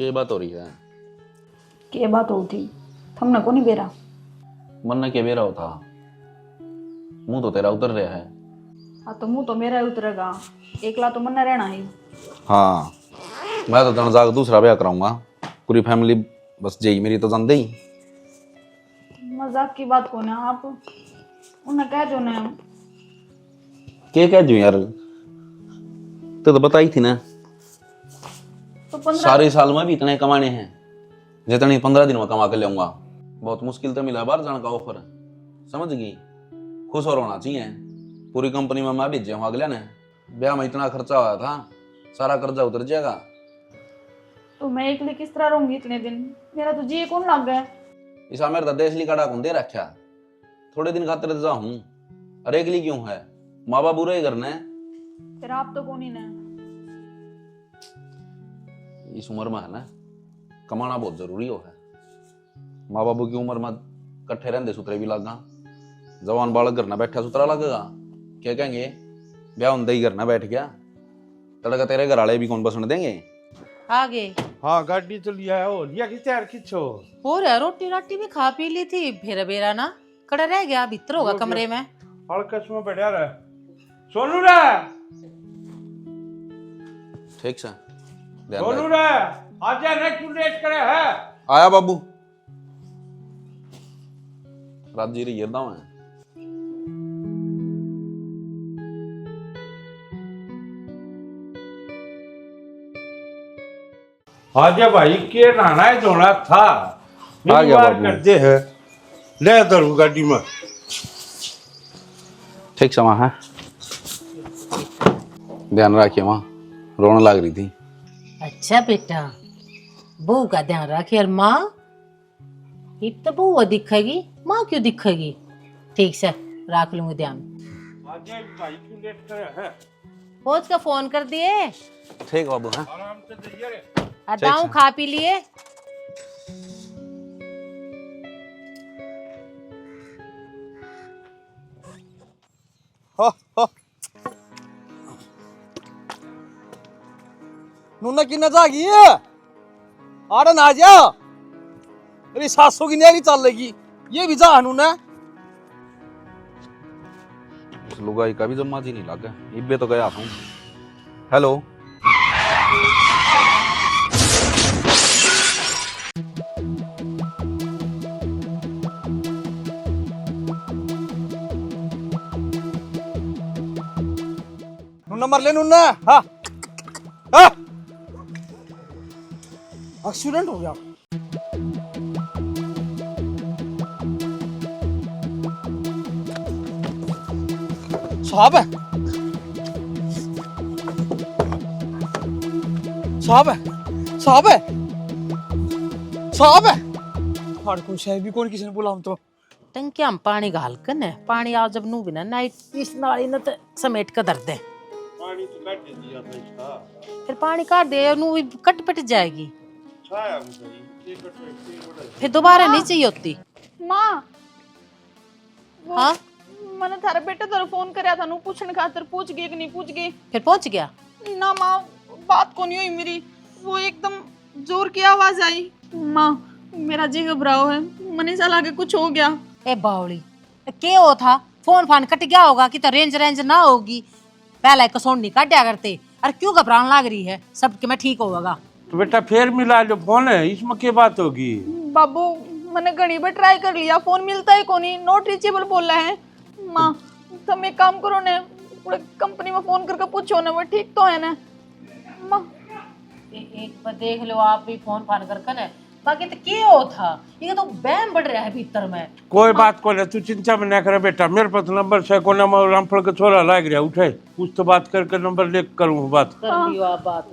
के बात हो रही है? के बात हो थी थमने को नहीं बेरा मन ने के बेरा होता, मुंह तो तेरा उतर रहा है। हाँ तो मुंह तो मेरा ही उतरेगा, एकला तो मन न रहना ही। हाँ मैं तो तन जाकर दूसरा ब्याह कराऊंगा, पूरी फैमिली बस यही मेरी तो जानते ही। मजाक की बात को ना आप उन्हें कह जो ना के कह जू यार, तो बताई थी ना तो 15 सारे साल में भी इतने कमाने हैं जितने 15 दिन में कमा के लाऊंगा। बहुत मुश्किल तो मिला बाहर जाने का ऑफर, समझ गई? खुश और होना चाहिए। पूरी कंपनी में मैं भेजे हूँ अगले ने, ब्याह में इतना खर्चा हुआ था, सारा कर्जा उतर जाएगा। तो मैं एक लिए किस तरह रहूंगी इतने दिन, मेरा तो जी कौन लग गया। इसा मेरे तो देश लिकाड़ा कौन दे रखा, थोड़े दिन खातिर जा हूँ। अरे अगली क्यों है, माँ बाप बुरे ही करने। फिर आप तो कौन ही ना इस उम्र में है ना कमाना बहुत जरूरी हो है। माँ बाबू की उम्र में कट्ठे रहते सुतरे भी लगा, जवान बालक घर ना बैठा सुतरा लगेगा। क्या कहेंगे ब्याह उन ही घर ना बैठ गया, तड़का तेरे घर वाले भी कौन बसन देंगे। आगे हाँ गाड़ी तो लिया है, ओ लिया किस यार किच्छो हो रहा, रोटी राटी भी खा पी ली थी, फिर बेरा ना कड़ा रह गया भीतर होगा कमरे में। हल्कस में बैठा रहा सोनू रे, ठीक से ध्यान सोनू रख। रे आजा ना, क्यों लेट करे है? आया बाबू, राजी रही है दाव है। आजा भाई के नहाना है धोना था, आ गया बार बाबू। करते हैं ले दरू गाड़ी में। ठीक से वहाँ है, ध्यान रखिए, वहाँ रोने लग रही थी। अच्छा बेटा, बहू का ध्यान रखिए। और माँ इत तो बहू दिखेगी, माँ क्यों दिखेगी? ठीक से रख लूंगी ध्यान। आजा भाई क्यों लेट करे है? पहुंच का फोन कर दिए, ठीक बाबू है। आराम से जाइए रे। दाऊ खा पी लिए। नूना की नजा गई है आड़न आ जा, अरे सासों की नैली चल लेगी ये भी जा नूना। उस लुगाई का भी जम्मा जी नहीं लगा, इब्बे तो गया हूँ। हेलो नूना मर ले नूना। हाँ हाँ एक्सीडेंट हो गया। साहब है, साहब है, साहब है, साहब है। हर कोई शायद भी कौन किसी ने बोला हम तो। टंकी हम पानी घाल कर न, पानी आओ जब नू बिना नाइट इस नाली न तो समेट कर दर दे। पानी तो काट दिया था इसका, फिर पानी काट दे नू भी कट पट जाएगी, छाया मुझे एक कट फिर दोबारा नहीं चाहिए होती। माँ हाँ मैंने थारे बेटे तेरे फोन करया था, नु पूछने खातिर पूछ गई कि नहीं पूछ गई फिर पहुंच गया। ना माँ बात को नहीं हुई मेरी, वो एकदम जोर की आवाज आई। माँ मेरा जी घबराओ है, मने सा लागे कुछ हो गया। ए बावली के हो था, फोन फान कट गया होगा कि तो रेंज रेंज ना होगी, पहले कसौन नहीं काटा करते। अरे क्यों घबराने लग रही है, सब के मैं ठीक होगा। तो बेटा फिर मिला जो फोन है, इसमें क्या बात होगी? बाबू मैंने घड़ी बार ट्राई कर लिया, फोन मिलता है कोनी, नॉट रीचेबल बोला है। माँ तुम एक काम करो ने, पूरे कंपनी में फोन करके पूछो ना वो ठीक तो है ना। माँ एक बार देख लो आप भी फोन फान करके ना, बाकी तो के हो था, ये तो बैम बढ़ रहा है भीतर में। कोई बात को नहीं, तू चिंता में ना करे बेटा, मेरे पास नंबर से कोना में रामफल का छोरा लाग रहा, उठे कुछ तो बात करके नंबर लेकर करूँ बात, कर लियो आप बात।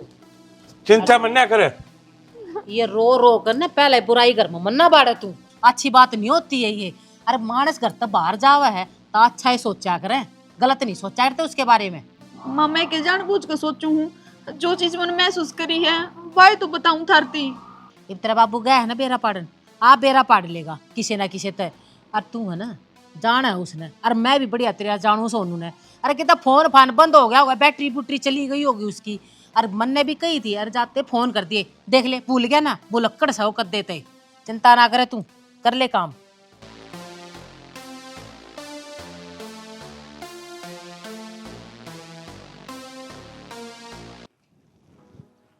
चिंता में ना करे। ये रो रो कर ना पहले बुराई घर में मन्ना बाड़ा तू, अच्छी बात नहीं होती है ये। अरे मानस घर तो बाहर जावा है तो अच्छा ही सोचा करे, गलत नहीं सोचा करते उसके बारे में। माँ मैं के जानबूझ के सोचू हूँ, जो चीज मैंने महसूस करी है वही तो बताऊं थारती। इब तेरा बाबू गया है ना बेरा पाड़न, आप बेरा पाड़ लेगा किसी ना किसी तय। और तू है ना जाना है उसने, और मैं भी बढ़िया तेरा जानू सोनू ने। अरे कितना फोन फान बंद हो गया होगा, बैटरी बुटरी चली गई होगी उसकी, और मन ने भी कही थी अरे जाते फोन कर दिए, देख ले भूल गया ना, बुलक्कड़ सौ कर देते। चिंता ना करे तू, कर ले काम।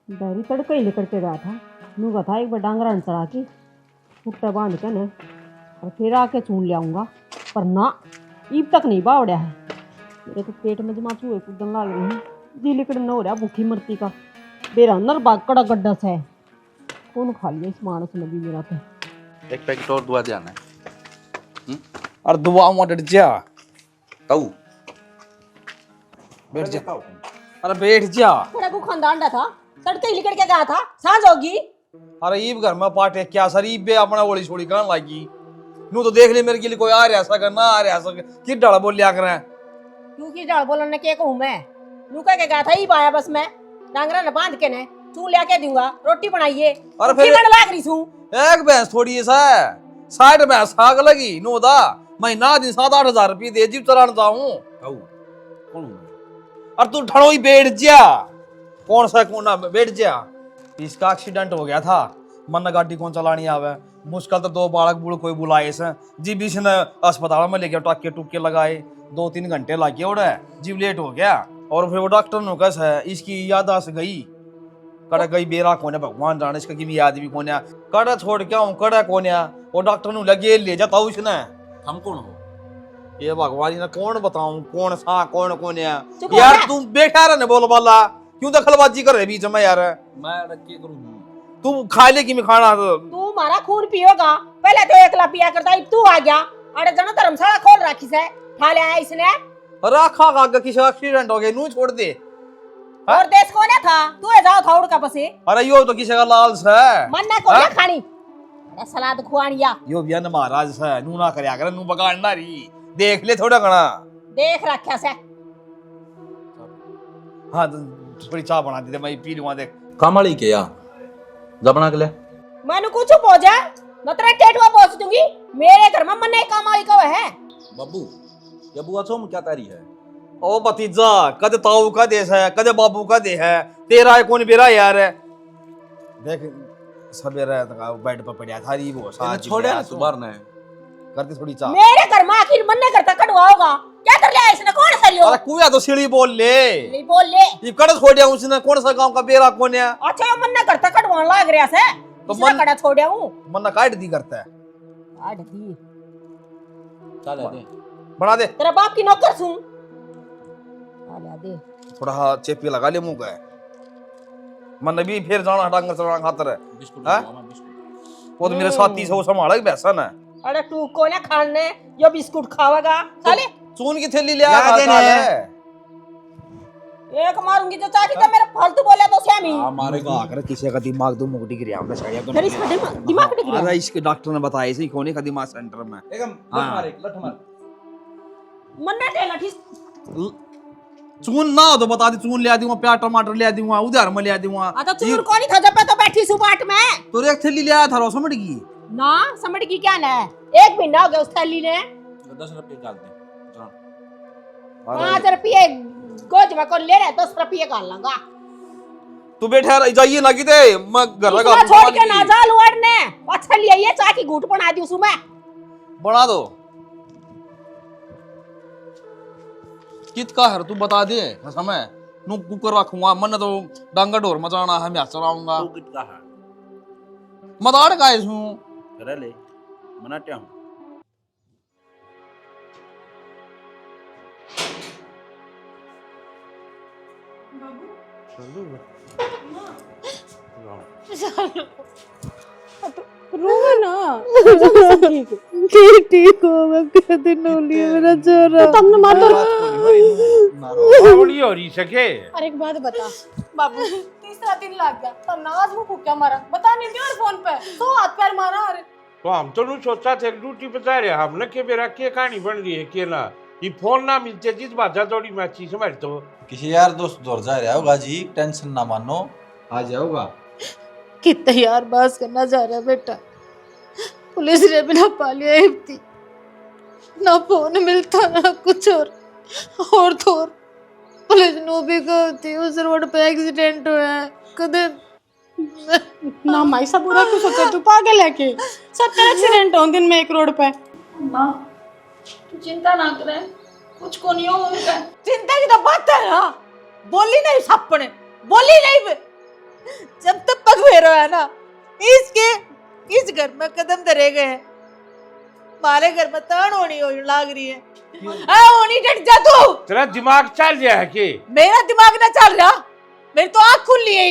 डैरी तड़का ही लेकर के गया था। नू कहा था एक बार डांगरा चढ़ा के कुट्टा बांध के न और फिर आके चून ले आऊंगा, पर ना ईब तक नहीं बावड़िया है। मेरे तो पेट में जमा चूहे कूदन लाग रही है, जी लिकड़ न हो रहा भूखी मरती का। मेरा अंदर बाकड़ा गड्ढा सा है, कौन खा लिया इस मानस ने भी मेरा। तो एक पैकेट और दुआ जाना है। और दुआ मत डर जा, ताऊ बैठ जा। अरे बैठ जा। तेरा को खानदान था, तड़के ही लिकड़ के गया था, सांझ होगी। अरे ईब घर में पाटे क्या सर ईब बे अपना ओली छोड़ी कहने लगी। नू तो देख ले मेरे के लिए कोई आ रहा सका ना आ रहा सका, कि डाला बोल लिया करें। क्यों की डाल बोलने के कहूं मैं, नू कह के गया था ही बाया बस मैं डांगरा न बांध के ने चून लेके दूंगा, रोटी बनाइए। अरे फिर बन लाग रही छू एक भैंस थोड़ी है सा 60 भैंस साग लगी नो दा महीना दिन 7-8 हजार रुपये दे जीव चलान जाऊं। ताऊ कौन हूं? और तू ठड़ो ही बैठ जा। कौन सा कोना में बैठ जा। इसका एक्सीडेंट हो गया था, मन गाड़ी कौन चलानी आवे, मुश्किल तो 2 बालक बूढ़ कोई बुलाए से जी बीच ने अस्पताल में लेके टाके टुके लगाए, 2-3 घंटे लगे उड़े जीव लेट हो गया। और फिर वो डॉक्टर ने कहा है इसकी याददाश्त गई, कड़ा गई बेरा कोने भगवान जाने इसका की याद भी कोने, कड़ा छोड़ के आऊं कड़ा कोने। वो डॉक्टर ने लगे ले जाता उसने। हम कौन हो? ये भगवान ने कौन बताऊं कौन सा कौन कौन है यार। तू बैठा रहे बोल वाला क्यों दखलबाजी कर रहे बीच में यार। मैं क्या करूं? तू खा ले कि मैं खाना तू मारा खून पियोगा, पहले तो एकला पिया करता है, तू आ गया। अरे जना धर्मशाला खोल रखी से खा ले आया इसने। राखा का किसी एक्सीडेंट हो गया नू छोड़ दे। और देश कौन था तू है जाओ था उड़का पसे। अरे यो तो किसी का लाल है मन ना को खानी अरे सलाद खुआनिया यो भी न महाराज है नू ना करया कर नू बगाड़ना री देख ले थोड़ा घना देख रखा से। हाँ थोड़ी चाय बना दे मैं पी लूंगा। देख कामड़ी के या जबना के ले मैंने कुछ पहुंचा मैं तेरा टेटुआ पहुंच दूंगी। मेरे घर में मन नहीं कमाई का है। बाबू ये बुआ चोम क्या तारी है? ओ भतीजा कदे ताऊ का देश है कदे बाबू का दे है, तेरा है कौन बेरा यार। देख सवेरे बेड पर पड़ा था री वो साथ छोड़े ना सुबार ने करती थोड़ी चाय। मेरे घर में आखिर मन नहीं करता कटवा होगा क्या कर लिया इसने, कौन सा लियो। अरे कुया तो सीढ़ी बोल ले नहीं बोल ले ये कड़ छोड़ उसने कौन सा गांव का बेरा कौन है। अच्छा मन नहीं करता कटवा लाग रहा से तो तो मन मन- कड़ा छोड़या हूं मन्ना काट दी करता है। काट दी चल दे बना दे तेरा बाप की नौकर छूं आला दे। थोड़ा हाँ चेपी लगा ले मुंह का मन भी फिर जाना डांगर चलाना खातर है। बिस्कुट हाँ? वो तो मेरे साथी से वो संभाला ही बैसन है। अरे तू कौन है खाने यो बिस्कुट खावेगा खा ले। चून की थैली लिया ला देने। एक मारूंगी जो चाची तो मेरा फालतू बोले तो श्यामी हमारे को आकर किसी का दिमाग दो मुकटी गिरा हमने साड़िया को। फिर इसका दिमाग नहीं गिरा। अरे इसके डॉक्टर ने बताया इसी कोने का दिमाग सेंटर में एकदम हाँ। लठ मार मन नहीं टेला ठीक चून ना हो तो बता दे चून ले दूंगा प्याज टमाटर ले दूंगा उधर में ले दूंगा। आ तो चूर कौन ही था जब मैं तो बैठी सुबाट में तो एक थैली ले आया था रो समझ गई ना समझ की क्या ना एक महीना हो गया उस थैली ने 10 रुपए डाल दे। 5 रुपये गोज में को ले रहे 10 रुपये का लगा। तू बैठा जाइए ना किते मैं घर लगा उसको छोड़ के ना जा लुआड़ने अच्छा लिया ये चाय की घूट बना दी उसमें बना दो कित का है तू बता दे समय नू कुकर रखूंगा मन तो डांगा ढोर मचाना है मैं चलाऊंगा तू कितना है? मदाड़ का इसू करे ले मनाते हूं रोवा ना ठीक होगा क्या दिन हो लिया मेरा जोरा। तुमने मार दो। थोड़ी हो रही सके। अरे एक बात बता बाबू, तीसरा दिन लग गया तो नाज मुंह फूक क्या मारा बता नहीं दिया और फोन पे तो हाथ पैर मारा। अरे तो हम तो नहीं सोचा थे ड्यूटी बता रहे हमने के बेरा के कहानी बन रही है केला ये फोन ना मिलते जिस बाजा थोड़ी मैची समझ तो किसी यार दोस्त दौर जा रहा होगा जी, टेंशन ना मानो आ जाओगा। कितना यार बात करना जा रहा है बेटा, पुलिस ने बिना पालिया हिप्ती ना फोन मिलता ना कुछ और तो और पुलिस नो भी कहती उस रोड पे एक्सीडेंट हुआ है कदे ना माई सब बुरा क्यों सोचे, तू पागल है के? सब एक्सीडेंट हो दिन में एक रोड पे। माँ तू चिंता ना करे, कुछ को नहीं हो उनका। चिंता की तो बात है ना, बोली नहीं सापने, बोली नहीं बे। जब तक पग फेरो है ना, इसके इस घर में कदम धरे गए हैं, हमारे घर में तान होनी हो लाग रही है। होनी डट जा तू, तेरा दिमाग चल गया है कि? मेरा दिमाग ना चल रहा, मेरी तो आँख खुल है।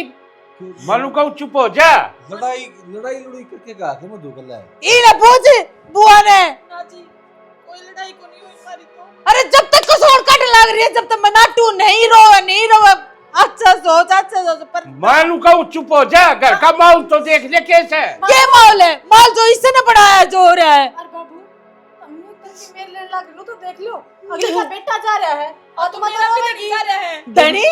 मालूम कहूँ चुप हो जा। लड़ाई लड़ाई करके गा के मधु कर लाए। इने पूछ बुआ ने, ना जी कोई लड़ाई को नहीं हुई हमारी तो। अरे जब तक कसौड़ काट लग रही है, जब तक मनाटू नहीं रोवे अच्छा सोच पर मालूम कहूँ चुप हो जा। घर का माहौल तो देख ले कैसे है। क्या माहौल है? माल जो इससे न बढ़ाया जो हो रहा है। अरे बाबू तुम करके मेरे लिए लग लो तो देख लो, अगले का बेटा जा रहा है और तुम मेरा भी लड़की जा रहे हैं। धनी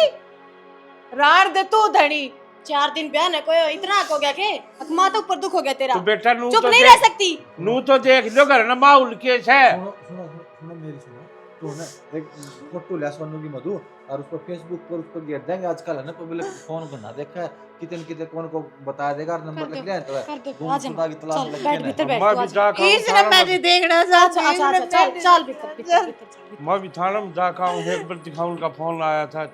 राण दे तू धनी, 4 दिन बहन है कोई इतना हो गया के? अकमा तो ऊपर दुख हो गया तेरा। तो बेटा नू चुप तो नहीं देख- रह सकती। नू तो देख लो घर ना माहौल कैसे है। सुनो मेरी सुनो। तो ना एक फोटो ले सोनू की मधु और उसको फेसबुक पर उस पर गिर देंगे। आजकल है ना पब्लिक फोन करना देखा है, कितने कौन को बता देगा, नंबर लिख लिया तो कर दो, गुम आ जा। खुदा की तलाश चल, लग बैठ गई भीतर ना। बैठ। मैं भी जा के इसने मैं नहीं देखना चाहती। अच्छा चल भीतर भीतर। मैं भी थाना में जा के आऊँ, एक बार दिखाऊं का फोन आया था।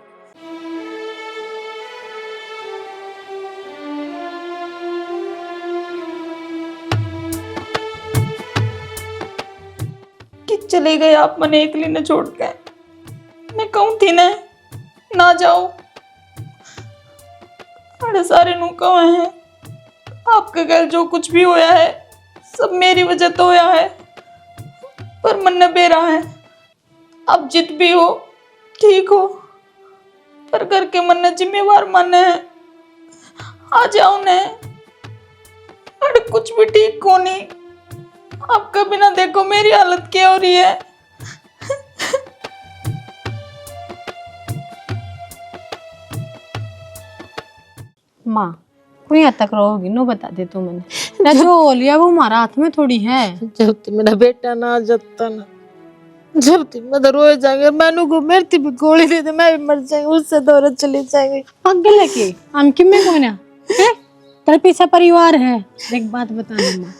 कि चले गए आप मने एकली ने छोड़ के। मैं कहूँ थी ना जाओ, अरे सारे नु कहे हैं आपके घर जो कुछ भी होया है सब मेरी वजह तो होया है, पर मन न बेरा है। आप जित भी हो ठीक हो, पर घर के मन ने जिम्मेवार माने हैं। आ जाओ ने, अरे कुछ भी ठीक को नहीं। आपका बिना देखो मेरी हालत क्या हो रही है। माँ कोई हद तक रहोगी नो बता दे तू मैंने ना, जो हो लिया वो हमारा हाथ में थोड़ी है। जब तक मेरा बेटा ना जाता ना, जब तक मैं रोए जाएंगे, मैनू को मेरी भी गोली दे दे मैं भी मर जाएंगे, उससे दौरत चली जाएंगे। पागल है के हम किम में कोई ना है, तेरे पीछे परिवार है। एक बात बताना माँ,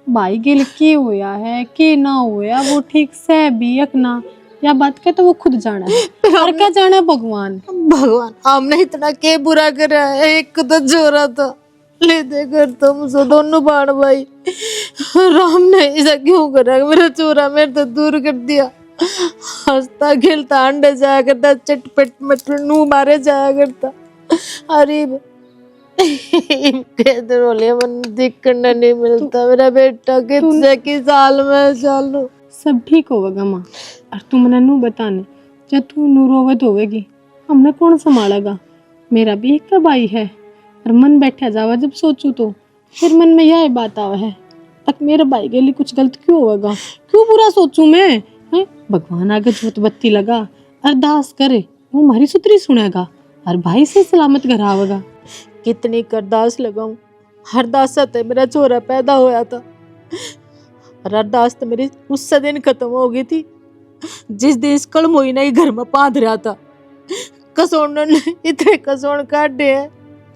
भाई गिल के होया है के ना होया वो ठीक से भी यकना या बात के तो वो खुद जाना है और क्या जाना है भगवान। भगवान हमने इतना के बुरा करा है, एक तो जोरा था ले दे कर तुम सो दोनों बाण भाई, राम ने ऐसा क्यों करा? मेरा चोरा मेरे तो दूर कर दिया। हंसता खेलता अंडे जाया करता, चटपट मटन नू मारे जाया करता। अरे रोलिया मन देखना नहीं मिलता। मेरा बेटा कितने की साल में चालू सब ठीक होगा माँ, और तू मना नू बताने जब तू नू रोवत होवेगी हमने कौन संभालेगा? मेरा भी एक भाई है और मन बैठा जावा जब सोचू तो फिर मन में यह बात आवा है तक मेरे भाई के लिए कुछ गलत क्यों होगा, क्यों बुरा सोचूं मैं है? भगवान आगे जोत बत्ती लगा अरदास करे वो हमारी सुतरी सुनेगा और भाई से सलामत घर आवेगा। कितनी करदास लगाऊं, अरदास से मेरा छोरा पैदा होया था और अरदास तो मेरी उस दिन खत्म हो गई थी जिस दिन इस कलम हुई ना घर में बांध रहा था। कसौड़ ने इतने कसौड़ काटे हैं,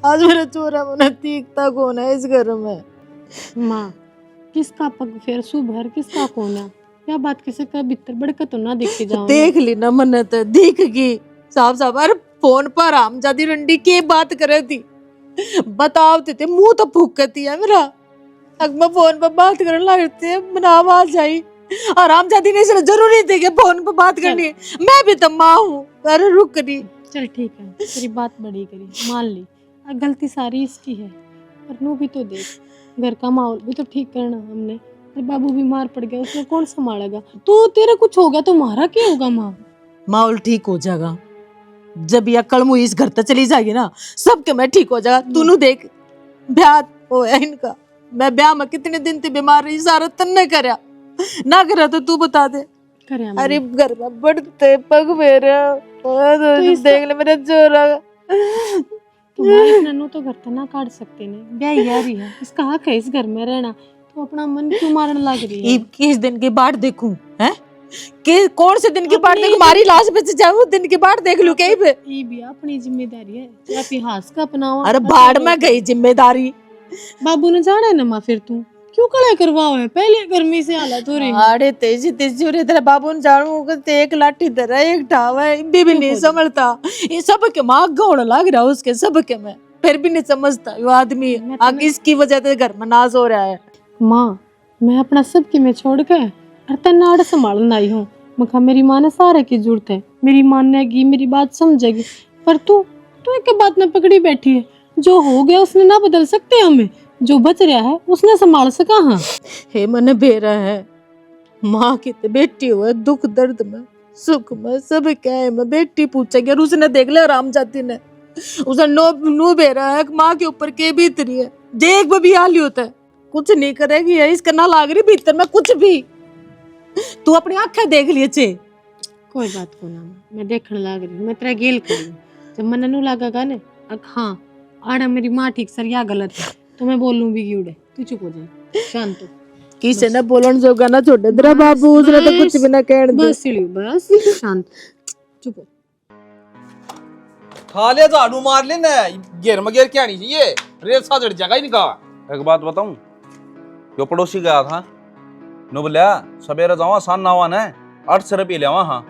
आज मेरा छोरा मना तीखता कौन है इस घर में। माँ किसका पग फेर सुभर किसका कोना, क्या बात किसे का भीतर बड़का तो ना देखते जाओ। देख ली ना मन तो दिख गई साफ साफ। अरे फोन पर हम जादी रंडी के बात करे थी, बताओ थे मुंह तो फूकती है मेरा। अग मैं फोन पर बात करने लगती है मना आवाज आई, और हम जादी ने इसलिए जरूरी थी कि फोन पर बात करनी है। मैं भी तो माँ हूँ। अरे रुक रही, चल ठीक है तेरी बात बड़ी करी मान ली, अब गलती सारी इसकी है पर नू भी तो देख घर का माहौल भी तो ठीक करना हमने। अरे बाबू बीमार पड़ गया उसमें कौन संभालेगा? तो तेरा कुछ हो गया तो हमारा क्या होगा माँ? माहौल ठीक हो जाएगा जब यह कलमू इस घर तक चली जाएगी ना, सबके मैं ठीक हो जाएगा। तूनू देख ब्याह हो इनका, मैं ब्याह में कितने दिन थी बीमार रही, सारा तन्ने करया ना करा तो तू बता दे। करे अरे घर में बढ़ते पग मेरे देख ले मेरे जोरा। तुम्हारे नन्नू तो घर तो ना काट सकते ने, ब्याह यारी है इसका हक है इस घर में रहना, तो अपना मन क्यों मारने लग रही है? ईब किस दिन की बाट देखूं हैं? कि कौन से दिन की बात देख हमारी लाश बच जाए वो दिन की बात देख लू कहीं पे। ये भी अपनी जिम्मेदारी है, इतिहास का अपनाओ। अरे बाढ़ में गई जिम्मेदारी। बाबू ने जाना है ना माँ, फिर तू क्यों कड़ा करवाओ है? पहले गर्मी से हालत हो रही है। अरे तेजी तेजी हो रही तेरे बाबू ने जानू के एक लाठी धर है, एक ठाव है, भी नहीं समझता। ये सब के माँ गौड़ लग रहा है उसके सब के में, फिर भी नहीं समझता वो आदमी आगे इसकी वजह से घर में नाज हो रहा है। माँ मैं अपना सब की मैं छोड़ के और तन्नाड़ संभालना आई हूँ। मखा मेरी माँ ने सारे की जरूरत है, मेरी मानेगी, मेरी बात समझेगी। पर तू तू एक बात में पकड़ी बैठी है। जो हो गया उसने ना बदल सकते हमें, जो बच रहा है उसने संभाल सका। हाँ हे मन बेरा है, माँ की तो बेटी हुआ दुख दर्द में सुख में सब क्या मैं बेटी पूछेगी। और उसने देख लिया राम जाति ने, उसने नो बेरा है माँ के ऊपर के बीत रही है। देख भी हाल होता है, कुछ नहीं करेगी है इसका ना लाग रही भीतर में कुछ भी। तू अपनी आंखें देख लिए चे। कोई बात को ना, मैं देखने लग रही हूँ, मैं तेरा गेल करूँ जब मन नू लागेगा ने। हाँ आड़ा मेरी माँ ठीक सर या गलत है तो मैं बोलूँ भी क्यों, तू चुप हो जाए, शांत हो। किसी ने बोलन जो गाना छोड़े तेरा बाबू उसने तो कुछ भी ना कहने दे। बस सिड़ियो बस शांत चुप हो। खा ले झाड़ू मार ले ना, घेर में घेर क्या नहीं चाहिए, रेत सा जड़ जाएगा इनका। एक बात बताऊं, यो पड़ोसी गया था नो बोलिया सवेरे जावा सान नावा ने 800 रुपये लेवा। हाँ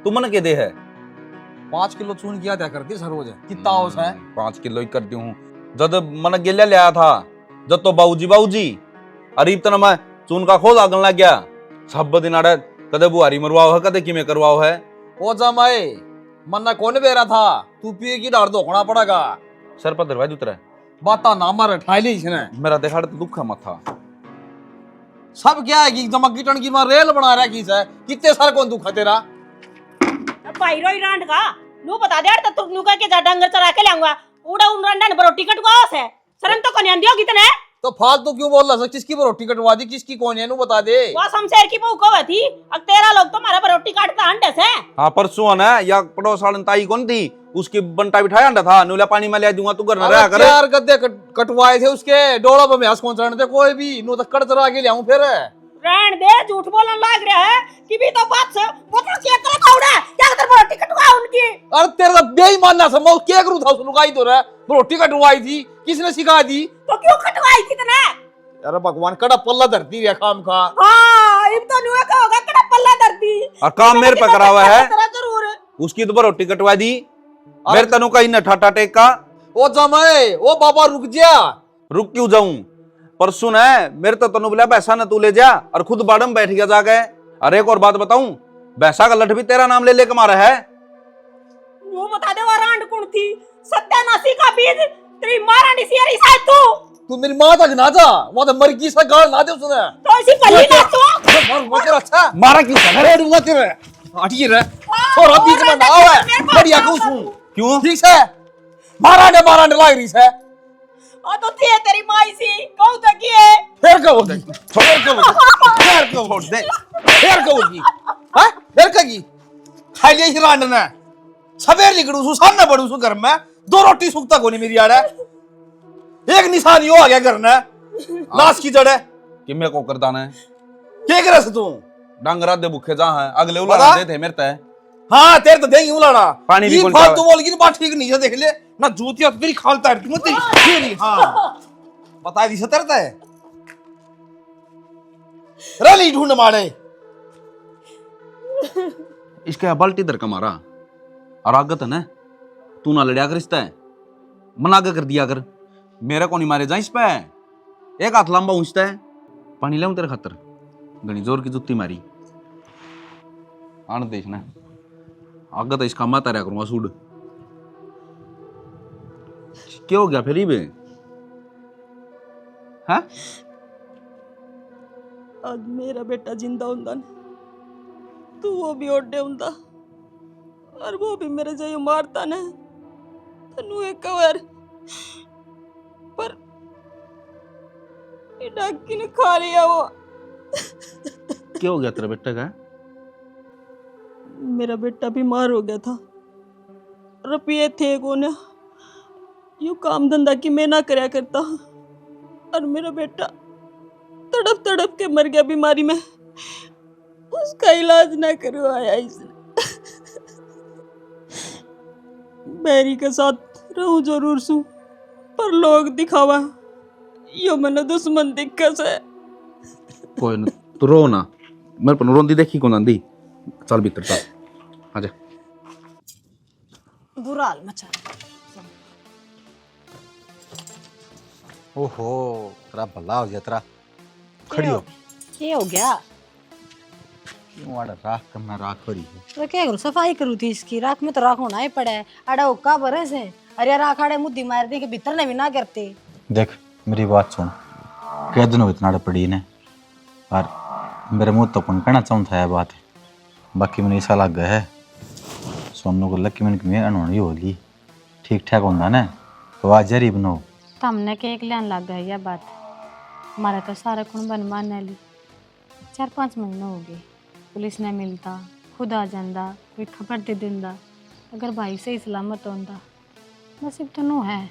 तू मन के दे है 5 किलो चून किया क्या करती सर रोज कितना होश है? 5 किलो ही करती हूँ। जब मन गेलिया ले आया था जब तो बाबूजी अरीब तना मैं चून का खोज आगन लग गया। सब दिन आड़े कदे बुआरी मरवाओ है कदे किमे करवाओ है। ओ जमाए मन्ना कौन बेरा था, तू पिए की डार धोखना पड़ेगा। सर पर दरवाजे उतरा बाता ना मार ठाई ली इसने। मेरा देखा तो दुख है मथा। सब क्या है कि जमक की टनकी में रेल बना रहा किस है, कितने सारे कौन दुख है तेरा। भाई रोई रांड का नु बता दे यार, तो नु का के जा डंगर चरा के लाऊंगा उड़ा उन रंडन बरो टिकट को है शर्म तो कन्या दियो कितने। तो फालतू क्यों बोल रहा, किसकी रोटी कटवा दी किसकी कौन है नु बता दे। वो शमशेर की बहू को थी, अब तेरा लोग तो हमारा रोटी काटता अंडे से। हाँ परसों है या पड़ोस वाले ताई कौन थी उसकी बंटा बिठाया अंडा था नूला पानी में ले दूंगा तू घर में रहा कर। चार गद्दे कटवाए थे उसके डोला में हंस कौन चढ़ने थे कोई भी नु तो कड़ चरा के लाऊं फिर। रहन दे झूठ बोलने लग रहा है कि भी तो बात से वो तो क्या कर खाऊड़ा क्या कर रोटी कटवा उनकी। अरे तेरा तो बेईमानना से मैं क्या करूं था उस लुगाई तो रहा रोटी कटवाई थी किसने सिखा दी तो क्यों कटवाई थी तने। अरे भगवान कड़ा पल्ला धरती है काम का। हां इब तो नुए का होगा कड़ा पल्ला धरती और काम मेरे पे करा हुआ है जरूर उसकी तो रोटी कटवा दी मेरे तनु का इन ठाटा टेक का। ओ जमाए ओ बाबा रुक जा। रुक क्यों जाऊं, परसों है मेरे तो तनु बोला पैसा न तू ले जा और खुद बाड़म बैठ गया जाके। अरे एक और बात बताऊं, भैंसा का लठ भी तेरा नाम ले लेके मारा है। वो बता दे वो रांड कौन थी, सत्यानाशी का बीज तेरी मारानी सी अरी शायद तू मेरी मां तक ना जा, वो तो मर गई सा गाल ना दे उसने। तो इसी पल्ली ना तू मार मत अच्छा मारा क्यों है अरे रुक तेरे हटी रे थोड़ा बीच में ना आवे बढ़िया कहूं सुन क्यों ठीक है मारा ने लग रही है। आ तो थी तेरी माई सी कहू तो की है फिर कहो दे फिर कहो दे फिर कहो की हां फिर कगी खाई ले हिरांड ने सवेर निकलू सु सामने बड़ू सु घर में दो रोटी सुखता कोनी मेरी आड़े एक निशानी हो आ गया घर ने लाश की जड़ है कि मैं को करदाना है के करे तू डांगरा दे भूखे जा है अगले उलाड़ा दे थे मेरे ते। हाँ तेरे तो देंगे उलाड़ा पानी भी कौन फालतू बोल की बात ठीक नहीं है देख ले ना जूतिया तेरी खालता है तू तेरी ये नहीं हां बता दी सतरता है रली ढूंढ मारे इसके बाल्टी दर का मारा और आगत है ना तू ना लड़िया कर रिश्ता है मनागा कर दिया कर मेरा को नहीं मारे जा इस पे एक हाथ लंबा ऊंचता है पानी लाऊं तेरे खातर घनी जोर की जुत्ती मारी आन देश ना आगत इसका माता रहा करूंगा सूड क्या हो गया फिर ही बे हाँ आज मेरा बेटा जिंदा हुंदा न तू वो भी ओडे हुंदा और वो भी मेरे जायो मारता न तनु एक बार पर ये डाकी ने खा लिया वो। क्या हो गया तेरे बेटे का मेरा बेटा बीमार हो गया था, रुपये थे कोने, यू काम धंधा की मैं ना करया करता और मेरा बेटा तड़प तड़प के मर गया बीमारी में। उसका इलाज ना करवाया इसने। बैरी के साथ रहूं जरूर सू, पर लोग दिखावा यो मैंने दुश्मन दिक्कत है। कोई ना, तू रो ना, मेरे पर रोंदी देखी कौन आंदी। चल भीतर चल, आजा। बुरा हाल मचा। ओहो तेरा भला हो गया तेरा। खड़ी हो। क्या हो गया? क्यों आड़ा राख कर मैं राख हो रही है। तो क्या करूँ, सफाई करूँ थी इसकी। राख में तो राख होना ही पड़ा है। अड़ा हुक्का भरे से, अरे राख आड़े मुद्दी मार दी के भीतर ने भी ना करते। देख मेरी बात सुन, कह दिन इतना पड़ी ने और मेरे मुंह तो कौन कहना चाहता है बात, बाकी मैंने ऐसा लग गया है सोनू को लकी मिनट में अनहोनी होगी। ठीक ठाक होता ना तो आज जरी बनो। तो हमने के एक लान लग गई यह बात। हमारा तो सारा खून बन मारने ली 4-5 महीने हो गए। पुलिस ने मिलता, खुद आ जाता, कोई खबर दे दिंदा, अगर भाई सही सलामत होता। नसीब तो नू है,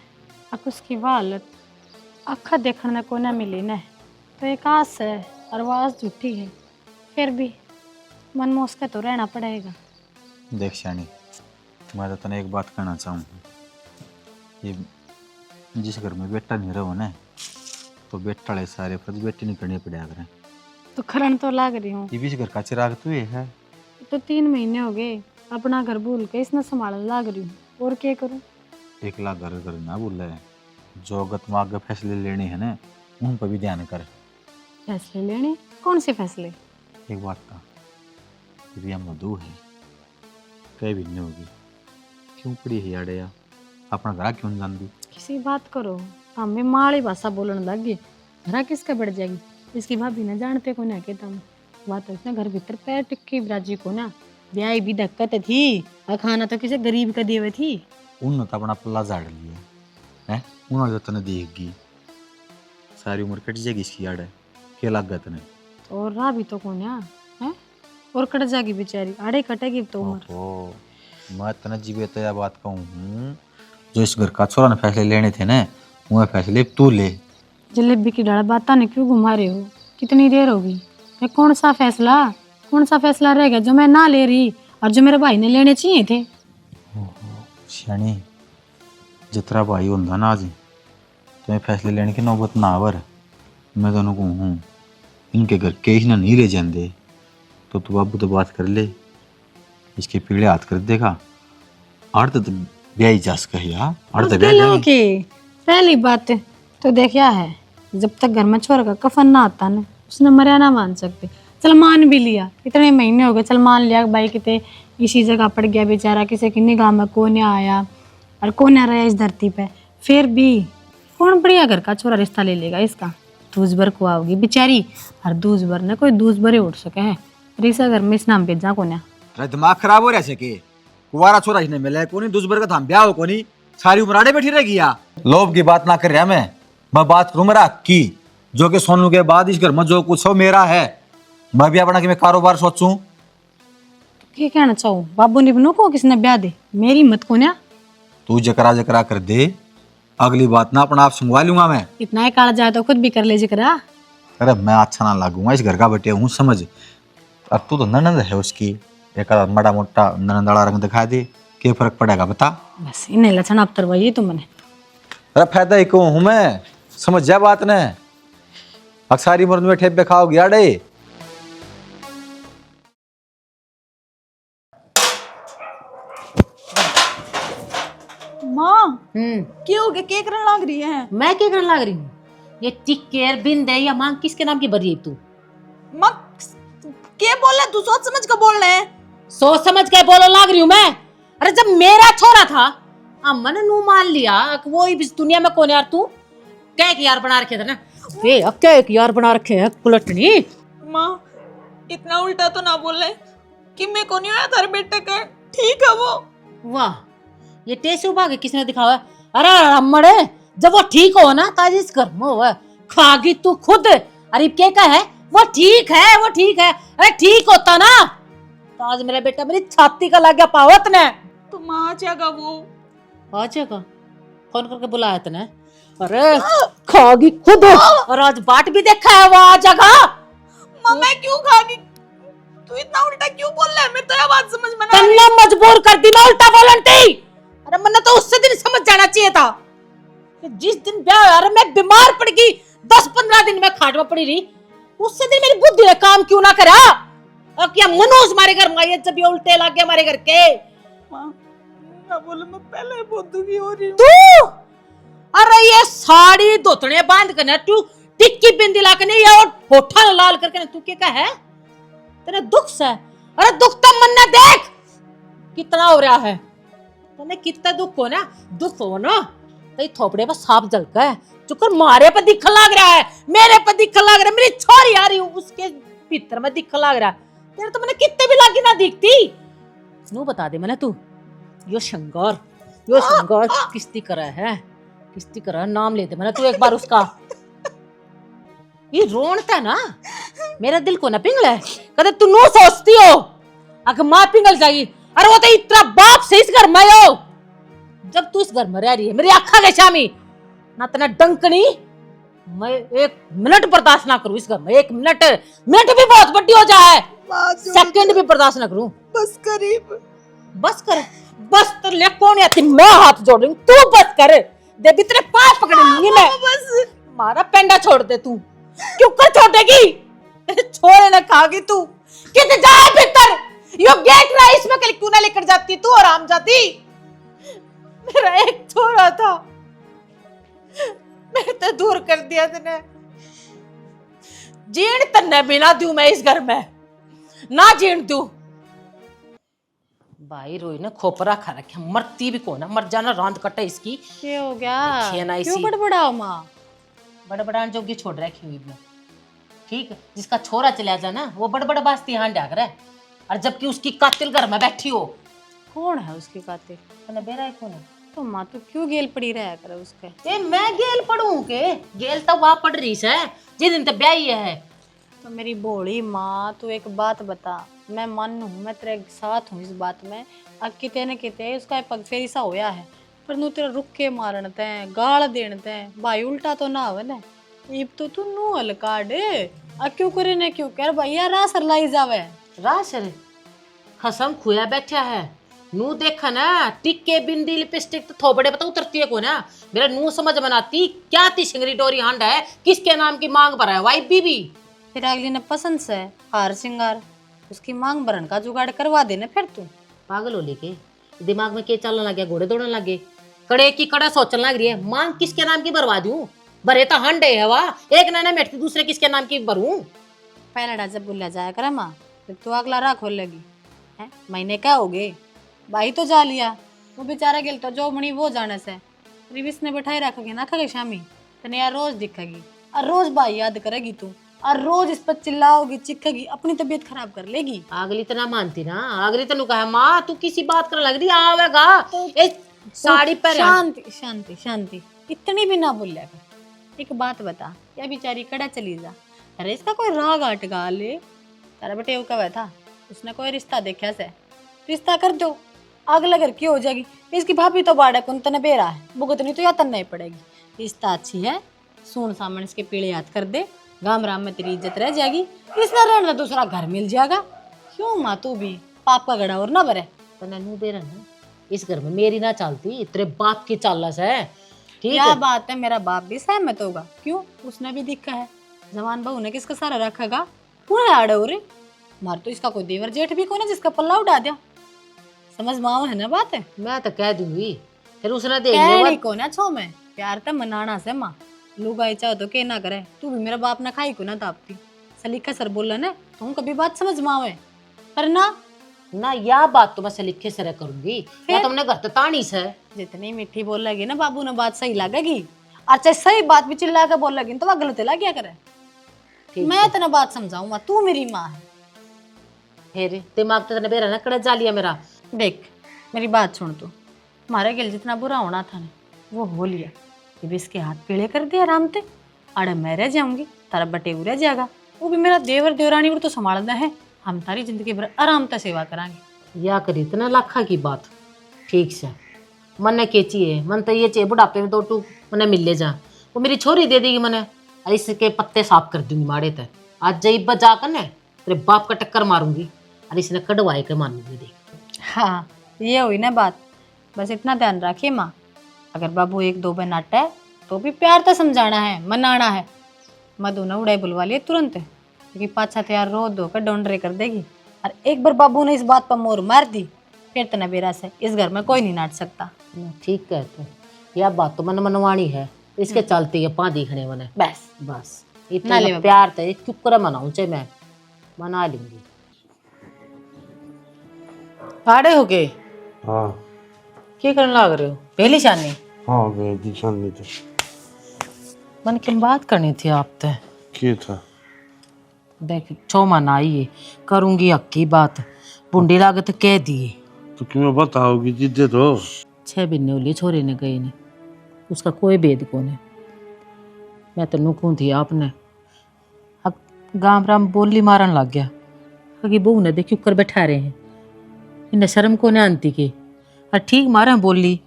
अब उसकी हालत अखा देखने को ना मिली न, तो एक आस है और वो आस झूठी है। फिर भी मन में उसका तो रहना पड़ेगा। देख शानी, मैं तो तने एक बात कहना चाहूँ, ये जिस घर में बेटा नहीं रहो ना तो बेटा वाले सारे फर्ज बेटी नहीं करने पड़ा करें। तो खरण तो लाग रही हूँ। ये बीच घर का चिराग तो ये है। तो 3 महीने हो गए अपना घर भूल के इसने संभालने लाग रही हूँ, और क्या करूँ। 1 लाख घर घर ना भूल है, जो अगत मार्ग फैसले लेने हैं ना उन पर भी ध्यान कर। फैसले लेने? कौन से फैसले? एक बात था, रिया मधु है कहीं भी नहीं होगी, क्यों पड़ी है यार या अपना घर क्यों जान दी। किसी बात करो, हमें माड़ी भाषा बोलने लग गई। घर किसका बढ़ जाएगी, इसकी भाभी ना जानते को ना के तुम बात उसने घर भीतर पैर टिक्की बिराजी को ना ब्याह भी दिक्कत थी और खाना तो किसी गरीब का देवे थी। उन तो अपना पल्ला झाड़ लिया है, उन्होंने तो तने देगी सारी उम्र कट जाएगी इसकी यार क्या लग गया तने। और रहा भी तो कौन है और कट जाएगी बेचारी, आड़े कटेगी तो उम्र। ओहो, मैं तने जीवे तो यह बात कहूँ हूँ, जो इस घर का छोरा ने फैसले लेने थे ना वो फैसले तू ले। जलेबी की डाल बात ने क्यों घुमा रहे हो, कितनी देर होगी। मैं कौन सा फैसला रह गया जो मैं ना ले रही और जो मेरे भाई ने लेने चाहिए थे। श्यानी जितना भाई होता ना आज तुम्हें फैसले लेने की नौबत ना आवर। मैं दोनों को हूँ इनके घर के ही ना नहीं ले जाते तो तू बाबू तो बात कर ले, इसके पीड़े हाथ कर देगा अर्ध तो ब्याह जा सकेगा। पहली बात तो देखा है, जब तक घर में छोरा का कफन ना आता ना उसने मरिया ना मान सकते। चल मान भी लिया, इतने महीने हो गए, चल मान लिया भाई कितने इसी जगह पड़ गया बेचारा, किसी की निगाह में कौन आया और कौन आ रहा इस धरती पे। फिर भी कौन बढ़िया घर का छोरा रिश्ता ले लेगा इसका। दूसबर को आओगी बेचारी और दूसबर ने कोई दूसबरे उठ सके है रिश्ता घर में इस नाम भेजा को ना। दिमाग खराब हो रहा है के कुवारा छोरा इसने मिला कोनी दूसबर का धाम ब्याह हो कोनी सारी उम्र आड़े बैठी रहेगी। लोभ की बात ना कर रहा मैं बात करूं मेरा की जो कि सोनू के बाद इस घर में जो कुछ हो मेरा है, मैं भी अपना कि मैं कारोबार सोचूं। क्या कहना चाहूँ, बाबू ने बनो को किसने ब्याह दे मेरी मत को ना। तू जकरा कर दे, अगली बात ना अपना आप सुंगवा लूंगा मैं। इतना ही काला जाए तो खुद भी कर ले जकरा। अरे मैं अच्छा ना लागूंगा इस घर का बेटे हूँ समझ। और तू तो ननंद है उसकी, एक बड़ा मोटा ननंदाड़ा रंग दिखा दे, क्या फर्क पड़ेगा बता। बस इन्हें लक्षण आप तरवाइए तुम मैंने। अरे फायदा ही क्यों हूँ मैं, समझ जा बात ने। अक्सारी मर्द में ठेपे खाओगे याडे। माँ क्या हो गया, क्या करने लग रही है? मैं क्या करने लग रही हूँ? ये टिक्केर बिंद है या मांग किसके नाम की भरी है तू? माँ क्या बोल रहा है तू, सोच समझ कर बोल रहे हैं। सोच समझ के बोलो लाग रही हूँ मैं। अरे जब मेरा छोरा था अम्मा ने नू मान लिया कि वो इस दुनिया में कौन यार तू क्या एक यार बना रखे थे ना वे अब क्या एक यार बना रखे है कुलटनी। माँ इतना उल्टा तो ना बोल रहे कि मैं कौन आया थारे बेटे का, ठीक है वो। वाह ये टेसू भागे किसने दिखावा? अरे अम्मड़े जब वो ठीक हो ना ताज इस घर में हो खागी तू खुद। अरे क्या का है वो ठीक है वो ठीक है। अरे ठीक होता ना तो आज मेरा बेटा मेरी छाती का लग गया पावत ने। तो माँ आ जाएगा वो, आ जाएगा फोन करके बुलाया तने। अरे खागी खुद और आज बाट भी देखा है वो आ जाएगा। माँ मैं क्यों खागी, तू इतना उल्टा क्यों बोल रहा है? मैं तो यह बात समझ में ना तन्ने मजबूर कर दी मैं उल्टा बोलन थी। अरे मैंने तो उससे दिन समझ जाना चाहिए था कि जिस दिन ब्याह हुआ, अरे मैं बीमार पड़ गई 10-15 दिन में खाट में पड़ी रही, उससे दिन मेरी बुद्धि ने काम क्यों ना करा? और क्या मनोज हमारे घर में आई है, जब ये उल्टे लग गए हमारे घर के। माँ ना बोलो, मैं पहले बहुत दुखी हो रही हूँ। तू अरे ये साड़ी धोतने बांध कर तू टिक्की बिंदी ला के नहीं और होठा लाल करके तू क्या है? तेरे दुख से, अरे दुख तो मन ने देख कितना हो रहा है। तने कितना दुख हो ना, दुख हो ना तो थोपड़े पर सांप जलका है, चुकर मारे पर दिखने लग रहा है, मेरे पर दिखने लग रहा है, मेरी छोरी आ रही हूँ उसके भीतर में दिखने लग रहा है। तेरे तो मैंने कितने भी लागी ना दिखती। नू बता दे मैंने तू यो शंगार किस्ती करा है, किस्ती करा नाम ले दे मैंने तू एक बार उसका। ये रोनता ना मेरा दिल को ना पिघल है, कदे तू नो सोचती हो अगर माँ पिघल जाएगी। अरे वो तो इतना बाप से इस घर में हो, जब तू इस घर में रह रही है मेरी आँखा के शामी ना तना डंकनी, मैं 1 मिनट बर्दाश्त ना करूं इस घर में। 1 मिनट भी बहुत बड़ी हो जाए, सेकंड भी बर्दाश्त ना करूं। बस करीब बस कर, बस तो ले कौन आती, मैं हाथ जोड़ रही हूँ, तू बस कर दे भी तेरे पाँव पकड़ लूंगी मैं। बस मारा पेंडा छोड़ दे तू, क्यों कर छोड़ेगी? छोड़े ना खागी तू। कितने जाए भीतर, यो गेट रहा इसमें कल क्यों ना लेकर जाती तू और आम जाती। मेरा एक छोरा था, मैं तो दूर कर दिया तूने। जीण तन्ने बिना दूं मैं इस घर में, ना जीण दूं। भाई रोई ने खोपरा खा रखा, मरती भी कौन है, मर जाना रांद कटे इसकी। क्या हो गया? खेना क्यों इसी बड़बड़ाओ माँ? बड़बड़ान जोगी छोड़ रखी हुई मैं, ठीक है? जिसका छोरा चला जाना वो बड़बड़ बास्ती हां डाक रहा है, और जबकि उसकी कातिल घर में बैठी हो। कौन है उसके कातिल? तने बेरा है कौन है? तो माँ तो क्यों गेल पड़ी रहा करे उसके? ए मैं गेल पढ़ूं के? गेल तो वहां पढ़ रही है जिस दिन तक ब्याही है। तो मेरी भोली माँ तू एक बात बता, मैं मन हूँ, मैं तेरे साथ हूँ इस बात में। अब किते न किते उसका पग फेरी सा होया है, पर नू तेरा रुक के मारनते हैं, गाल देनते हैं, भाई उल्टा तो ना आवे ना। इब तो तू नू हलकाड अब क्यों करे ने क्यों कर भैया रासर लाई जावे। रासर खसम खुया बैठा है, नू देखा ना टिक्के बिंदी लिपस्टिक तो थोबड़े पता उतरती है को ना। मेरा नू समझ बनाती क्या ती सिंगरी डोरी हांड है, किसके नाम की मांग भरा है वाई बीबी। फिर अगली ने पसंद से हार सिंगार उसकी मांग भरन का जुगाड़ करवा देना। फिर तू पागल हो लेके दिमाग में के चलने लगे, घोड़े दौड़ने लगे, कड़े की कड़ा सोचने लग रही है। मांग किसके नाम की भरवा दूं, भरे तो हंडे है वाह, एक नैना मेटती दूसरे किसके नाम की भरूं। पहला जब बुला जाया कर माँ, फिर तू अगला राह खोल लगी है। महीने क्या हो गए भाई तो जा लिया, वो बेचारा गेल तो जो मणि वो जाने से रिविस ने बैठाई रखोगे ना खगे शामी तने यार रोज दिखेगी, और रोज भाई याद करेगी तू, और रोज इस पर चिल्लाओगी चिखेगी, अपनी तबीयत खराब कर लेगी। अगली तो ना मानती ना, अगली तो कहा माँ तू किसी बात करने लग रही आवेगा साड़ी पर। शांति शांति शांति, इतनी भी ना बोलिया कर। एक बात बता, या बेचारी कड़ा चली जा, अरे इसका कोई राग अटका ले। तारा बेटे वो कहा था उसने कोई रिश्ता देखा से, रिश्ता कर दो, आग लगर की हो जाएगी। इसकी भाभी तो बाड़ा कुन तने बेरा है, भुगतनी तो या तन नहीं पड़ेगी। रिश्ता अच्छी है, सुन सामने इसके पीड़े याद कर दे, गाम राम में तेरी इज्जत रह जाएगी, इसमें रहना दूसरा घर मिल जाएगा। क्यों माँ तू भी पाप का गड़ा और ना भरे। नू दे रहा इस घर में मेरी ना चलती, तेरे बाप की चालस है। ठीक क्या है बात है, मेरा बाप भी सहमत होगा। क्यों उसने भी दिखा है, जवान बहू ने किसका सारा रखेगा, पूरा आड़े हो रे। मार तो इसका कोई देवर जेठ भी कौन है जिसका पल्ला उड़ा दिया। समझ माओ है ना बात है। मैं तो कह दूंगी, फिर उसने कहनी कौन है छो में, प्यार तो मनाना से माँ। लोग आई चाहो तो के ना करे, तू भी मेरा बाप ना खाई को ना तापती। सलीका सर बोला ना तुम कभी बात समझ माओ है, पर ना या बात तो मैं सलीके से करूंगी, या तुमने घर तो तानी से जितनी मीठी बोल लगी ना बाबू ने बात सही लगेगी, और चाहे सही बात भी चिल्ला कर बोल लगी तो वह गलत लग गया करे। मैं इतना बात समझाऊं माँ, तू मेरी माँ है। फिर दिमाग तो तेने बेरा ना कड़ा जा लिया मेरा। देख मेरी बात सुन, तू हमारे गिल जितना बुरा होना था ना वो हो लिया। ये इसके हाथ पीले कर दिया आराम से, अरे मैं रह जाऊंगी, तारा बटे रह जाएगा, वो भी मेरा देवर देवरानी और तो संभालना है। हम तारी जिंदगी भर आराम से सेवा करांगे। या करी इतना लाखा की बात ठीक से मन ने केची है, मन तो ये चे बुढ़ापे में तो तू मने मिल ले जा, वो मेरी छोरी दे देगी मने, इसके पत्ते साफ कर दूंगी माड़े ते। आज जब जाकर ने तेरे बाप का टक्कर मारूंगी। और इसने कड़वाए के मान भी देख। हाँ ये हुई ना बात। बस इतना ध्यान रखिए माँ, अगर बाबू एक दो बार नाटा है तो भी प्यार तो समझाना है, मनाना है। मधु ने उड़ाई बुलवा लिए तुरंत, क्योंकि पाछा तैयार रो धो कर डोंडरे कर देगी। और एक बार बाबू ने इस बात पर मोर मार दी, फिर तना बेरा से इस घर में कोई नहीं नाट सकता। ठीक कहते, यह बात तो मन मनवाणी है, इसके चलते ये पा दिखने वाले बस बस इतना प्यार तो चुप कर मनाऊं चाहे मैं मना लूंगी। आड़े हो गए हाँ क्या करने लग रहे हो? पहली शानी? हाँ वे दिशानी तो मन की बात करनी थी आप तो। क्या था? देख 6 महीना आई है, करूंगी अक्की बात, बुंडी लागत कह दी। तो क्यों बताओगी जिद्दे तो 6 महीने होली छोरे ने गए ने, उसका कोई भेद कौन है। मैं तो नुकूं थी आपने, अब गांव राम बोली मारन लग गया कि बहू ने देखी कर बैठा रहे हैं, इन्हें शर्म को नहीं आती की। और ठीक मारा बोली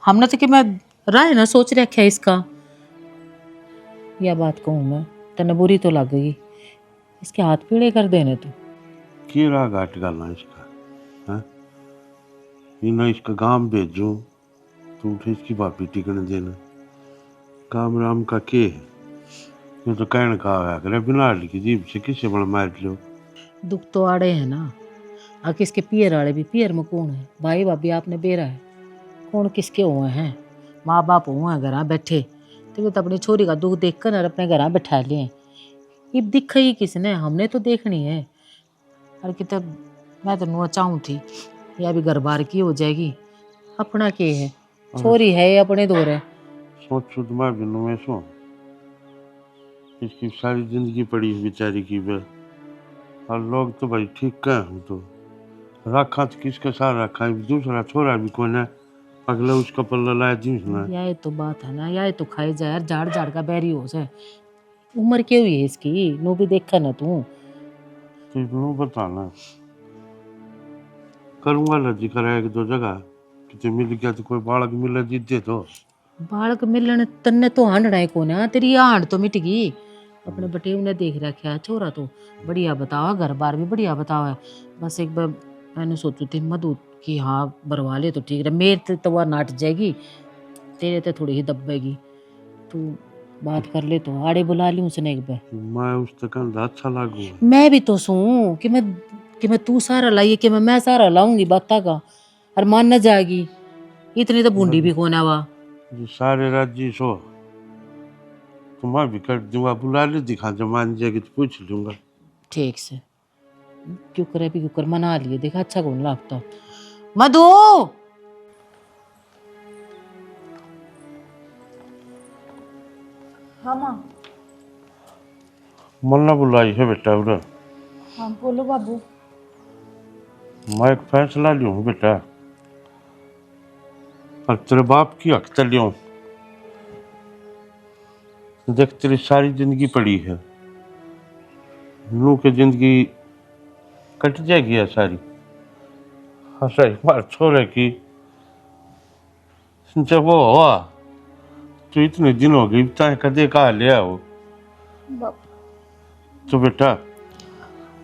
हमने तो कि मैं राय ना सोच रखा है इसका। यह बात कहूँ मैं तने बुरी तो लग गई, इसके हाथ पीड़े कर देने तो कीड़ा घाट करना इसका है। इन्हें इसका गांव भेजो तो उठे इसकी भाभी टिकने देना। काम राम का के है, ये तो कहने का करे बिना की जीभ से किसे बड़ा मार लो। दुख तो आड़े है ना, आ किसके पियर आड़े भी, पियर में कौन है? भाई भाभी आपने बेरा है, कौन किसके हुए हैं? माँ बाप हुए हैं घर बैठे, तो अपनी छोरी का दुख देख कर अपने घर बैठा लिए। ये दिख ही किसने? हमने तो देखनी है। और कितब मैं तो नुआ चाहूँ थी या भी घर बार की हो जाएगी, अपना के है, छोरी है अपने दौर है। सोचो तो मैं भी नुए सो, इसकी सारी जिंदगी पड़ी है बेचारी की बे। और लोग तो भाई ठीक कह हूँ तो रखा तो किसके साथ रखा है, दूसरा छोरा भी कौन है, अगला उसका पल्ला लाया जींस ना। यह तो बात है ना, यह तो खाई जाए यार, झाड़ झाड़ का बैरी हो जाए। उम्र क्या हुई है इसकी? नो भी देखा ना तू तो बताना करूंगा लज्जी करा एक दो जगह कितने मिल गया तो कोई बालक मिले जीते तो बालक मिलने तन्ने तो हांडना है कौन है, तेरी हांड तो मिट गई। अपने बटेव ने देख रखा है, छोरा तो बढ़िया बतावा, घर बार भी बढ़िया बतावा है। बस एक बार मैंने सोचू थी मधु कि हाँ बरवा ले तो ठीक है, मेरे तो वह नाट जाएगी, तेरे तो थोड़ी ही दबेगी। तू बात कर ले तो आड़े बुला ली उसने एक बार। मैं उस तक अच्छा लागू मैं भी तो सूं कि मैं तू सारा लाइए कि मैं सारा लाऊंगी बाता का, और मान न जाएगी। इतनी तो बूंदी भी कौन है वह जो सारे राज्य सो तो मैं भी कर दूंगा, बुला ले दिखा जब मान जाएगी तो पूछ लूंगा। ठीक से क्यों करे भी क्यों कर मना लिए, देखा अच्छा कौन लगता। मधु हाँ माँ। मन्ना बुलाई है बेटा उधर। हाँ बोलो बाबू। मैं एक फैसला लियो बेटा, और तेरे बाप की हक लियो। देख तेरी सारी जिंदगी पड़ी है, नू की जिंदगी कट जाएगी है सारी। अच्छा मार छोरे की जब वो हुआ तो इतने दिन हो गए चाहे कदे कहा ले आओ तो बेटा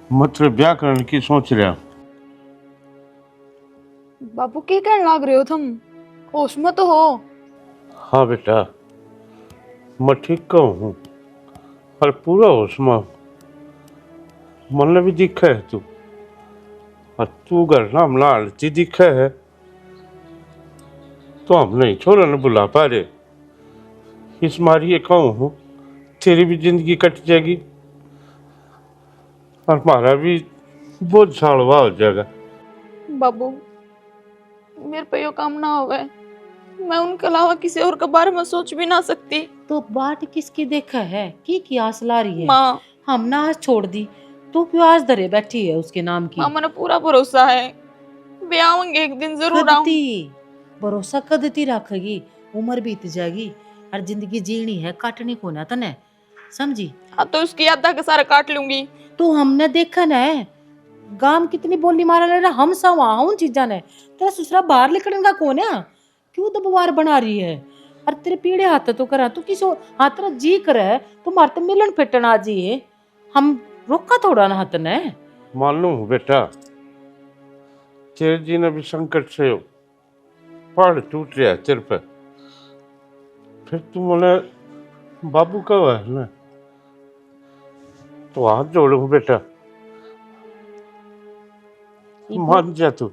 मतलब ब्याह करने की सोच रहा। बाबू क्या कहने लग रहे हो तुम? होश में तो हो? हाँ बेटा मैं ठीक कहूँ और पूरा होश में, मन भी दिखा है तू, और तू घर नाम लालती दिखा है तो हम नहीं छोरा न बुला पा रहे। इस मारी ये कहूँ तेरी भी जिंदगी कट जाएगी और हमारा भी बोझ छाड़वा हो जाएगा। बाबू मेरे पे यो काम ना होवे, मैं उनके अलावा किसी और के बारे में सोच भी ना सकती। तो बात किसकी देखा है की आस ला रही है? माँ हमने आज छोड़ दी, तू क्यों आज धरे बैठी है उसके नाम की? माँ मैंने पूरा भरोसा है, वे आऊंगे एक दिन जरूर आऊंगी। भरोसा कदती रखेगी, उम्र बीत जाएगी और जिंदगी जीनी है, काटनी को ना तने, समझी? हाँ तो उसकी यादा के सारे काट लूंगी। तू हमने देखा न गांव कितनी बोली मारा ले रहा, हम सब वहां उन चीजा ने तेरा ससुरा बाहर निकलने का कौन है? क्यों दबवार बना रही है? और तेरे पीड़े हाथ तो करा, तू किस हाथ तेरा जी करे तुम्हारे तो मिलन फिटन आ जी है, हम रोका थोड़ा ना हाथ ने। मालूम हो बेटा, तेरे जी ने भी संकट से हो, पहाड़ टूट रहा है तेरे पे, फिर तू बोले बाबू का है ना, तो हाथ जोड़ो बेटा, मान जा तू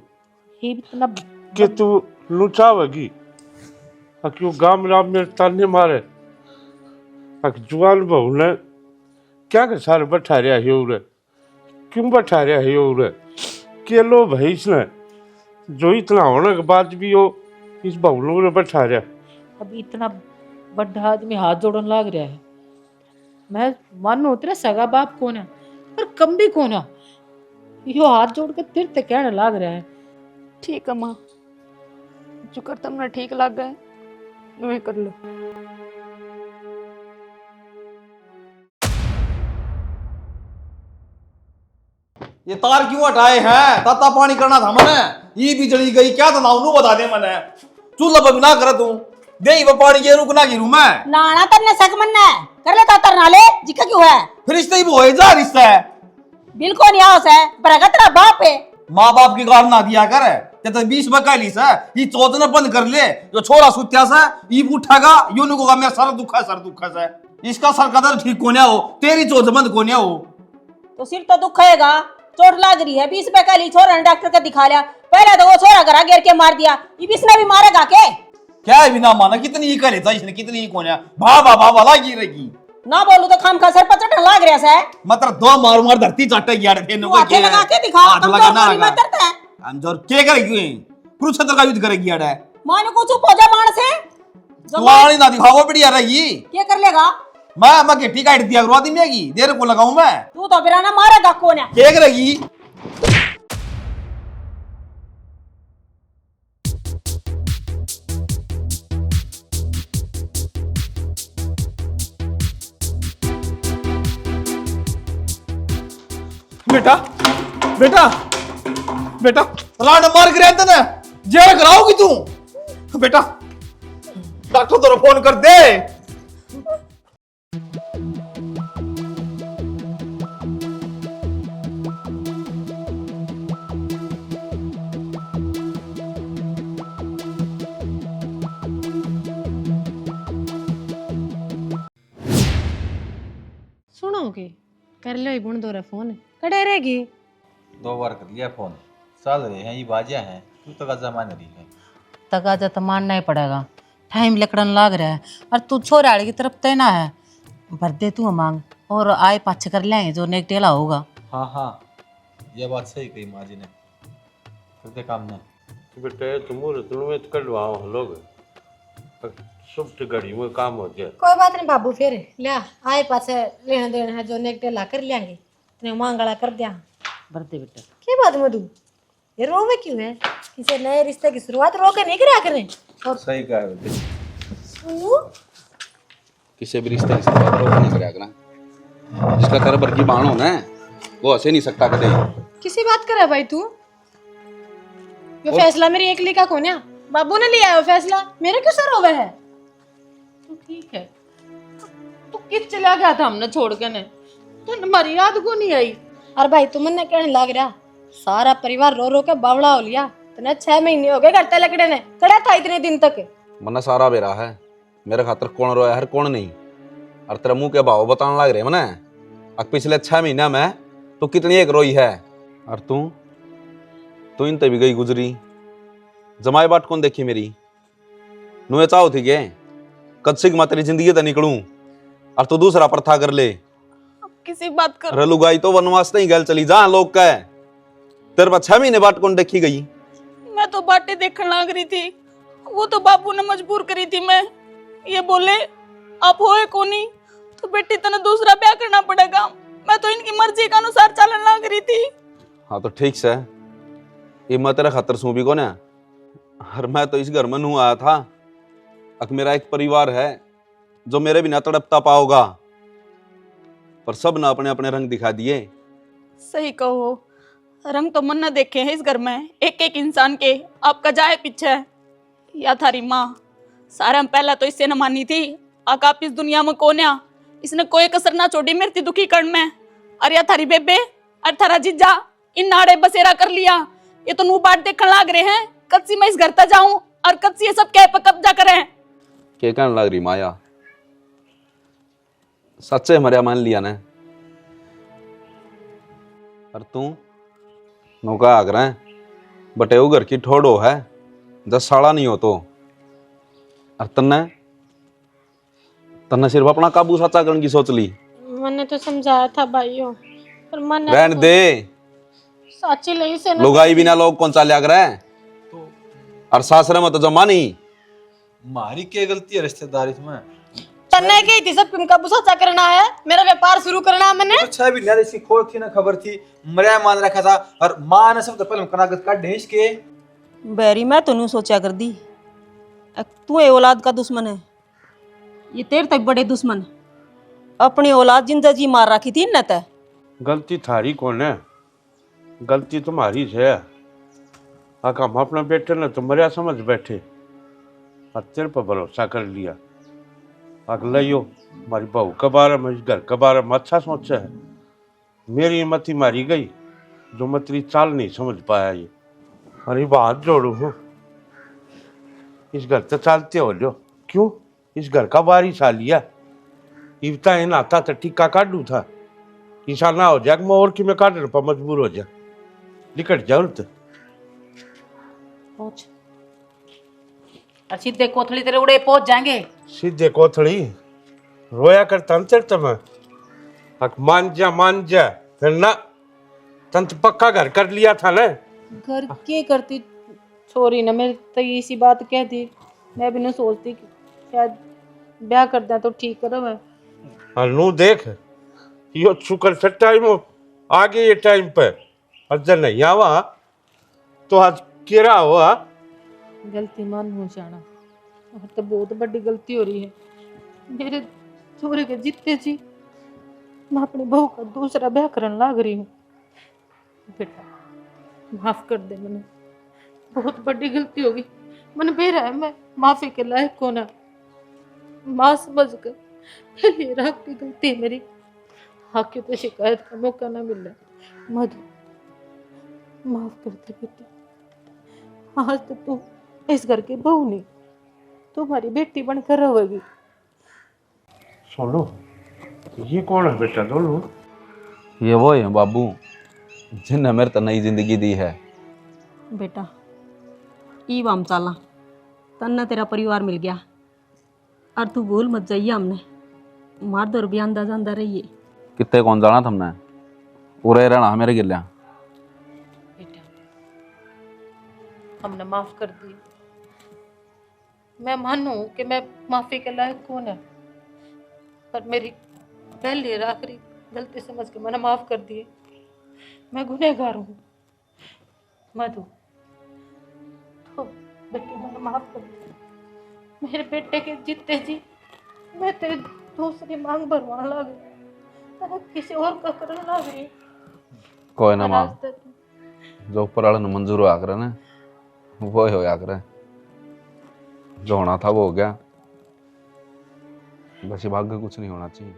ये इतना कि तू लुचावेगी, क्यों गांव राम में ताने मारे, जुआन बहू ने क्या के सारे बैठा रहा है उरे, क्यों बैठा रहा है उरे, के लो भाई इसने जो इतना होने के बाद भी वो इस बहू ने बैठा रहा। अब इतना बड़ा आदमी हाथ जोड़न लाग रहा है, मैं मानो तेरा सगा बाप कौन है पर कम भी कौन है, यो हाथ जोड़ के फिर ते कहने लाग रहा है। ठीक है माँ, जो कर तुमने ठीक लग गए वही कर लो। ये तार क्यों हटाए हैं? ताता पानी करना था मने, ये भी जली गई क्या तो नाउ बता दे मने, चूल्हा पर बिना कर तू दे वो पानी के रुकना गिरू मैं नाना तरने सक मन्ना कर ले तातर नाले जिका क्यों है फिर रिश्ते ही वो है जा रिश्ता है बिल्कुल नहीं आओ से पर तेरा बाप है माँ बाप की गाल ना दिया कर, जब तक 20 बकाली सा ये चौथ ने बंद कर ले, जो छोरा सुत्या सा ये उठागा यो नु को मेरा सर दुखा सा, इसका सर कदर ठीक कोन्या हो, तेरी चौथ बंद कोन्या हो, तो सिर तो दुखेगा, चोट लग रही है 20 रुपए का ली, छोरा ने डॉक्टर का दिखा लिया, पहले तो वो छोरा घरा घेर के मार दिया, ये इसने भी मारेगा के क्या है बिना माना कितनी ही करे था इसने, कितनी ही कोन्या भा लागी रहेगी ना बोलू तो खाम खा सर पचड़ लाग रहा है, मतलब दो मार धरती चाटे गया थे तू आंखें लगा के दिखा हाथ लगा ना कमजोर मत करता है हम जोर के करेगी कुरुक्षेत्र का युद्ध करेगी यार मानो कुछ पोजा मार से तुम्हारी ना दिखाओ बढ़िया रहेगी, क्या कर लेगा मैं घेटी काट दिया करो आदमी की देर को लगाऊं मैं, तू तो फिर ना मारेगा कौन है क्या करेगी बेटा बेटा बेटा राड मार के रहते ना जेल कराओगी तू बेटा, डॉक्टर तो फोन कर दे। सुनोगे कर लो बुण दो फोन कड़े रहेगी 2 बार कर लिया फोन, साल रहे हैं ये बाजिया हैं, तू तो गजा मान रही है। तगाजा तो मानना ही पड़ेगा, टाइम लकड़न लाग रहा है और तू छोरा की तरफ तैना है, भर दे तू मांग और आए पाछे कर लेंगे जो नेक टेला होगा। हाँ ये बात सही कही माँ जी ने, करते काम ना बेटा तुम मुहूर्त कटवाओ लोग, सुफ्ट घड़ी में काम हो जाए। कोई बात नहीं बाबू, फिर लिया आए पास लेना देना है जो नेकटे ला कर लेंगे, तेने मांगला कर दिया। भर दे बेटा। क्या बात मधु, ये रोवे क्यों है? किसी नए रिश्ते की शुरुआत रो के नहीं करा करें। और सही कहा है बेटे। किसी भी रिश्ते की शुरुआत रोक नहीं करेगा ना, जिसका तेरा बरकी बाण होना है वो हंसे नहीं सकता कदे। किसी बात करा भाई तू, ये फैसला मेरी एकली का कौन है? बाबू ने लिया है वो फैसला, मेरे क्यों सर रोवे है? तो ठीक है, तू किस चला गया था हमने छोड़ के ने, तो हमारी याद को नहीं आई। और भाई तुमने कहने लग रहा सारा परिवार रो रो के बावड़ा हो लिया, तने 6 महीने हो गए करते लकड़े ने, कड़ा था इतने दिन तक। मना सारा बेरा है मेरे खातर कौन रोया है कौन नहीं, और तेरा मुंह के भाव बताने लग रहे मने। अब पिछले 6 महीना में तो कितनी एक रोई है, और तू इन तभी गई गुजरी, जमाए बाट कौन देखी मेरी, नुए चाहो थी के कद सिग मा तेरी जिंदगी तो निकलूं और तू दूसरा प्रथा कर ले। अब किसी बात कर रलुगाई तो वनवास नहीं गल चली जा लोग का है, तेरे पास 6 महीने बाट कौन देखी गई। मैं तो बातें देखने लग रही थी, वो तो बाबू ने मजबूर करी थी, मैं ये बोले आप होए कोनी तो बेटी तने दूसरा ब्याह करना पड़ेगा, मैं तो इनकी मर्जी के अनुसार चलन लग रही थी। हाँ तो ठीक से ये मैं तेरा खतर सू भी कौन है, और मैं तो इस घर में नू आया था, अक मेरा एक परिवार है जो मेरे बिना तड़पता पाओगा, पर सब ने अपने अपने रंग दिखा दिए। सही कहो, रंग तो मन न देखे हैं इस घर में एक एक इंसान के, आपका जाए पीछे या थारी माँ सारा पहला तो इससे न मानी थी, आका आप इस दुनिया में कौन है, इसने कोई कसर ना छोड़ी मेरी दुखी कर्ण में, और या थारी बेबे और थारा जीजा इन नाड़े बसेरा कर लिया। ये तो नू बाट देखने लाग रहे हैं कच्ची मैं इस घर तक जाऊं और कच्ची ये सब क्या पे कब्जा करें। के कहने लग रही माया? सच्चे मरिया मान लिया ने। और तू नौका आग रहा है बटे वो घर की ठोड़ो है 10 साला नहीं हो तो। और तन्ने तन्ने सिर्फ अपना काबू साचा करने की सोच ली। मैंने तो समझाया था भाइयों, पर मन रहने दे, साची लई से ना लुगाई बिना लोग कौन चा लिया करे। और सासरे में तो जमा नहीं। मारी क्या गलती है रिश्तेदारी में? तन्ने गई थी सब किनका बुसा करना है, मेरा व्यापार शुरू करना है मैंने। अच्छा भी नहीं, इसकी खोज थी ना खबर थी, मरिया मान रखा था और मां ने सब तो पहले कनागत काट ढेंस के। बैरी मैं तो नहीं सोचा कर दी, तू ये औलाद का दुश्मन है। ये तेरे तक बड़े दुश्मन। अपनी औलाद जिंदा जी मार रखी थी न तय। गलती थारी कौन है? गलती तुम्हारी है। आका हम अपना बेटे ने तो मरिया समझ बैठे और तेरे पर भरोसा कर लिया। अगला यो हमारी बहू के बारे में, इस घर के बारे में अच्छा सोचा है। मेरी मती मारी गई जो मैं तेरी चाल नहीं समझ पाया। ये अरे बात जोड़ू हूँ, इस घर से चालते हो लो क्यों? इस घर का बारिश आ लिया, इवता इन आता तो टिक्का काटू था। ईसा ना हो जाए मैं और कि मैं काटने पर मजबूर हो जा। निकट जाओ तो पहुंच और सीधे कोथली तेरे उड़े पहुंच जाएंगे। सीधे कोथड़ी रोया करता अंतर तम हक मान जा फिर ना तंत पक्का घर कर लिया था ना। घर के करती छोरी ना, मेरे तो इसी बात कह दी। मैं भी नहीं सोचती कि शायद ब्याह कर दें तो ठीक करो मैं। नू देख यो शुक्र से टाइम आगे ये टाइम पे अज नहीं आवा तो आज केरा हुआ। गलती मान हो जाना, और तो बहुत बड़ी गलती हो रही है मेरे छोरे के जीते जी। मैं अपनी बहू का दूसरा ब्याह करने लाग रही हूँ। बेटा माफ कर दे, मैंने बहुत बड़ी गलती होगी। मैंने बेरा है, मैं माफी के लायक को ना माँ समझ कर पहले राख की गलती है मेरी। आके तो शिकायत का मौका ना मिल रहा। मधु माफ कर दे बेटा, आज तो तू इस घर की बहू नहीं, तुम्हारी बेटी बनकर रहेगी। सुनो ये कौन है बेटा दोनों? ये वो है बाबू जिन्हें मेरे तो नई जिंदगी दी है। बेटा ई वाम चाला तन्ना तेरा परिवार मिल गया और तू भूल मत जाइए। हमने मार दौर भी आंदा जांदा रहिए। कितने कौन जाना थमने पूरे रहना मेरे गिल्या। बेटा हमने माफ कर दी। मैं मानूं कि मैं माफी के लायक कौन है, पर मेरी पहली और आखिरी गलती समझ के मैंने माफ कर दिए। मैं गुनहगार हूँ मधु, तो बेटे मैंने माफ कर दिया। मेरे बेटे के जीते जी मैं तेरी दूसरी मांग भरवाने लग गई, किसी और का करने लग गई। कोई ना मां, जो ऊपर वाले ने मंजूर होया करे ना वो ही होया करे। जो होना था वो हो गया, बस भाग्य कुछ नहीं होना चाहिए।